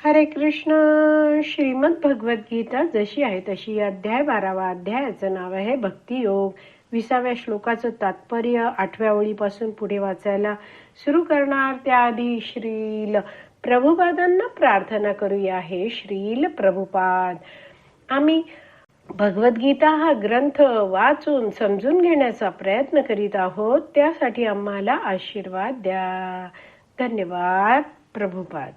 हरे कृष्ण. श्रीमद भगवद्गीता जशी आहे तशी अध्याय 12वा. अध्यायाचं नाव आहे भक्तियोग. 20व्या श्लोकाचं तात्पर्य 8व्या ओळीपासून पुढे वाचायला सुरू करणार त्याआधी श्रील प्रभुपादांना प्रार्थना करूया. हे श्रील प्रभुपाद, आम्ही भगवद्गीता हा ग्रंथ वाचून समजून घेण्याचा प्रयत्न करीत आहोत, त्यासाठी आम्हाला आशीर्वाद द्या. धन्यवाद प्रभुपाद.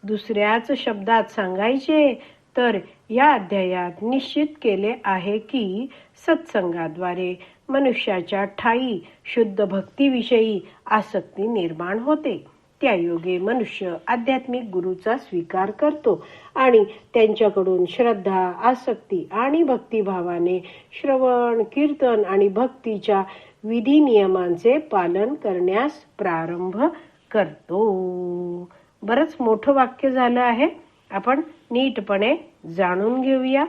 दुसऱ्याच शब्दात सांगायचे तर या अध्यायात निश्चित केले आहे की सत्संगाद्वारे मनुष्याच्या ठायी शुद्ध भक्तीविषयी आसक्ती निर्माण होते. त्यायोगे मनुष्य आध्यात्मिक गुरूचा स्वीकार करतो आणि त्यांच्याकडून श्रद्धा, आसक्ती आणि भक्तिभावाने श्रवण, कीर्तन आणि भक्तीच्या विधी नियमांचे पालन करण्यास प्रारंभ करतो. बरंच मोठं वाक्य झालं आहे, आपण नीटपणे जाणून घेऊया.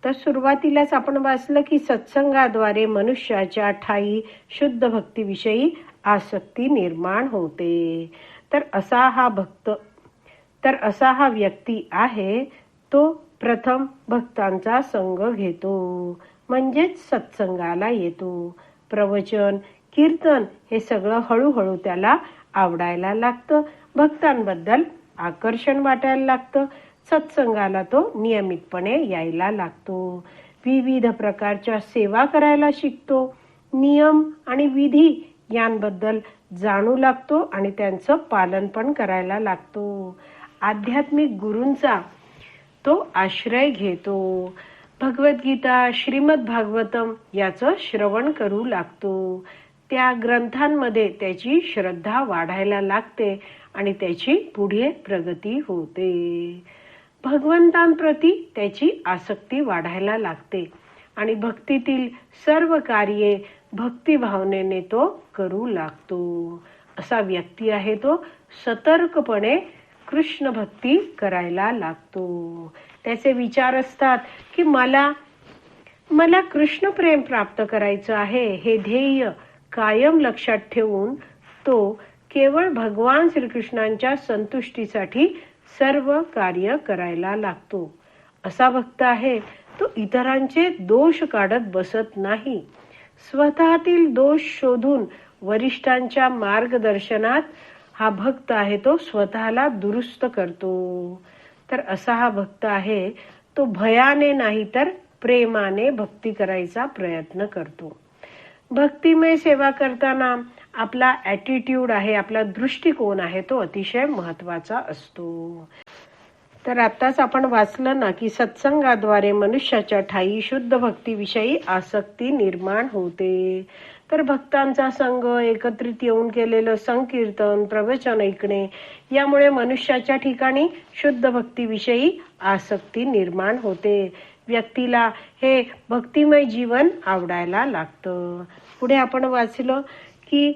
तर सुरुवातीलाच आपण वाचलं की सत्संगाद्वारे मनुष्याच्या ठायी शुद्ध भक्तीविषयी आसक्ती निर्माण होते. तर असा हा व्यक्ती आहे तो प्रथम भक्तांचा संग घेतो, म्हणजेच सत्संगाला येतो. प्रवचन, कीर्तन हे सगळं हळूहळू त्याला आवडायला लागतं. भक्तांबद्दल आकर्षण वाटायला लागतं. सत्संगाला तो नियमितपणे यायला लागतो. विविध प्रकारच्या सेवा करायला शिकतो. नियम आणि विधी यांबद्दल जाणू लागतो आणि त्यांचं पालन पण करायला लागतो. आध्यात्मिक गुरूंचा तो आश्रय घेतो. भगवद्गीता, श्रीमद भागवतम याचं श्रवण करू लागतो. त्या ग्रंथांमध्ये त्याची श्रद्धा वाढायला लागते आणि त्याची पुढे प्रगती होते. भगवंतांप्रती त्याची आसक्ती वाढायला लागते आणि भक्तीतील सर्व कार्ये भक्तिभावनेने तो करू लागतो. असा व्यक्ती आहे तो सतर्कपणे कृष्ण भक्ती करायला लागतो. त्याचे विचार असतात की मला कृष्ण प्रेम प्राप्त करायचं आहे. हे ध्येय कायम लक्षात ठेवून तो केवळ भगवान श्रीकृष्णांच्या संतुष्टीसाठी सर्व कार्य करायला लागतो. असा भक्त आहे तो इतरांचे दोष काढत बसत नाही. स्वतःतील दोष शोधून वरिष्ठांच्या मार्गदर्शनात हा भक्त आहे तो स्वतःला दुरुस्त करतो. तर असा हा भक्त आहे तो भयाने नाही तर प्रेमाने भक्ती करायचा प्रयत्न करतो. भक्तिमय सेवा करताना आपला ॲटिट्यूड आहे, आपला दृष्टिकोन आहे तो अतिशय महत्वाचा असतो. तर आताच आपण वाचलं ना की सत्संगाद्वारे मनुष्याच्या ठायी शुद्ध भक्तीविषयी आसक्ती निर्माण होते. तर भक्तांचा संघ, एकत्रित येऊन केलेलं संकीर्तन, प्रवचन ऐकणे यामुळे मनुष्याच्या ठिकाणी शुद्ध भक्तीविषयी आसक्ती निर्माण होते. व्यक्तीला हे भक्तिमय जीवन आवडायला लागतं. पुढे आपण वाचलं की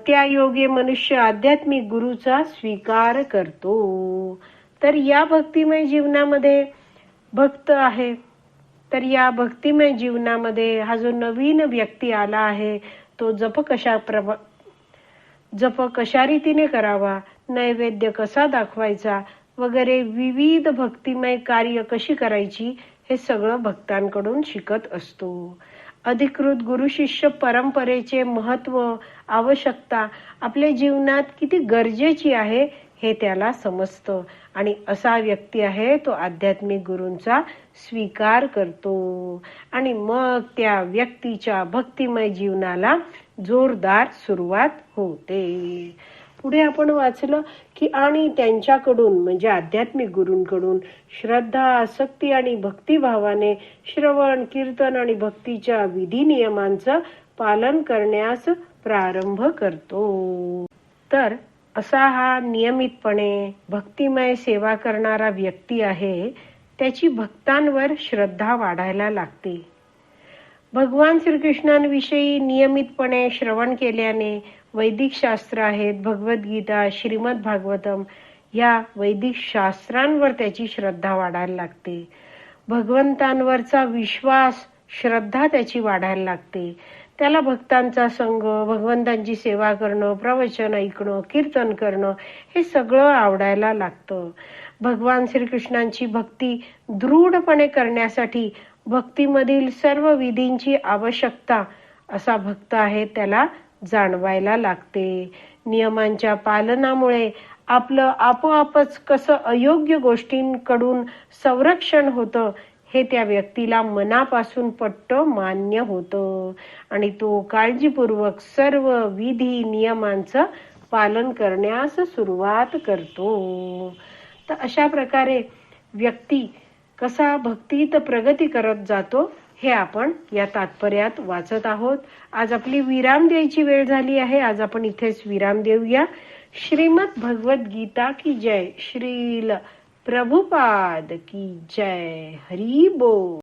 त्या योगे मनुष्य आध्यात्मिक गुरूचा स्वीकार करतो. तर या भक्तिमय जीवनामध्ये भक्त आहे, तर या भक्तिमय जीवनामध्ये हा जो नवीन व्यक्ती आला आहे तो जप कशा रीतीने करावा, नैवेद्य कसा दाखवायचा वगैरे विविध भक्तिमय कार्य कशी करायची हे सगळं भक्तांकडून शिकत असतो. अधिकृत गुरु शिष्य परंपरेचे महत्व, आवश्यकता आपल्या जीवनात किती गरजेची आहे हे त्याला समजतं आणि असा व्यक्ती आहे तो आध्यात्मिक गुरूंचा स्वीकार करतो आणि मग त्या व्यक्तीच्या भक्तिमय जीवनाला जोरदार सुरुवात होते. पुढे आपण वाचलं की आणि त्यांच्याकडून म्हणजे आध्यात्मिक गुरूंकडून श्रद्धा, आसक्ती आणि भक्तिभावाने श्रवण, कीर्तन आणि भक्तीच्या विधी नियमांचं पालन करण्यास प्रारंभ करतो. तर असा हा नियमितपणे भक्तिमय सेवा करणारा व्यक्ती आहे त्याची भक्तांवर श्रद्धा वाढायला लागते. भगवान श्रीकृष्णांविषयी नियमितपणे श्रवण केल्याने वैदिक शास्त्र आहेत, भगवद्गीता, श्रीमद भागवतम या वैदिक शास्त्रांवर त्याची श्रद्धा वाढायला लागते. भगवंतांवरचा विश्वास, श्रद्धा त्याची वाढायला लागते. त्याला भक्तांचा संग, भगवंतांची सेवा करणं, प्रवचन ऐकणं, कीर्तन करणं हे सगळं आवडायला लागतं. भगवान श्रीकृष्णांची भक्ती दृढपणे करण्यासाठी भक्तीमधील सर्व विधींची आवश्यकता असा भक्त आहे त्याला जाणवायला लागते. नियमांच्या पालनामुळे आपलं आपोआपच कसं अयोग्य गोष्टींकडून संरक्षण होतं हे त्या व्यक्तीला मनापासून पट्ट मान्य होतं आणि तो काळजीपूर्वक सर्व विधी नियमांचं पालन करण्यास सुरुवात करतो. तर अशा प्रकारे व्यक्ती कसा भक्तीत प्रगती करत जातो हे आपण या तात्पर्यात वाचत आहोत. आज आपली विराम द्यायची वेळ झाली आहे. आज आपण इथेच विराम देऊया. श्रीमद भगवत गीता की जय. श्रील प्रभुपाद की जय. हरी बोल.